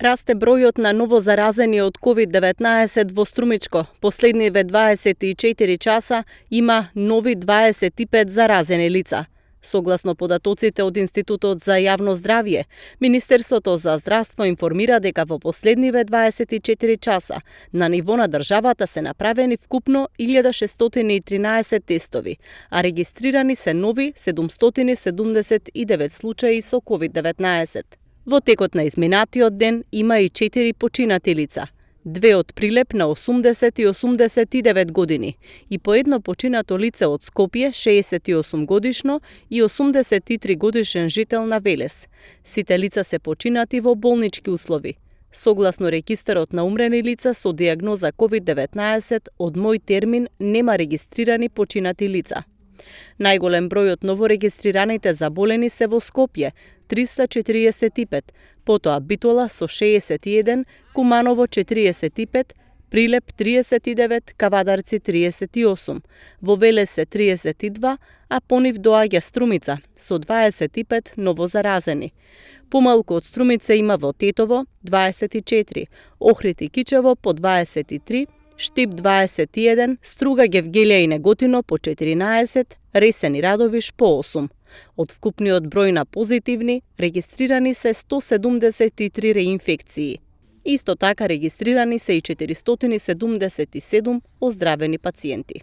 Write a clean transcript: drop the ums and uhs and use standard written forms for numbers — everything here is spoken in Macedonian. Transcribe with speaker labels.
Speaker 1: Расте бројот на новозаразени од COVID-19 двострумичко. Последниве 24 часа има нови 25 заразени лица. Согласно податоците од Институтот за јавно здравје, Министерството за здравство информира дека во последниве 24 часа на ниво на државата се направени вкупно 1613 тестови, а регистрирани се нови 779 случаи со COVID-19. Во текот на изминатиот ден има и 4 починати лица. 2 од Прилеп на 80 и 89 години и по едно починато лице од Скопје, 68 годишно и 83 годишен жител на Велес. Сите лица се починати во болнички услови. Согласно регистарот на умрени лица со диагноза COVID-19, од мој термин нема регистрирани починати лица. Најголем број од новорегистрираните заболени се во Скопје, 345, потоа Битола со 61, Куманово 45, Прилеп 39, Кавадарци 38, во Велес се 32, а по нив доаѓа Струмица со 25 новозаразени. Помалку од Струмица има во Тетово 24, Охрид и Кичево по 23, Штип 21, Струга, Гевгелија и Неготино по 14, Ресен и Радовиш по 8. Од вкупниот број на позитивни, регистрирани се 173 реинфекции. Исто така регистрирани се и 477 оздравени пациенти.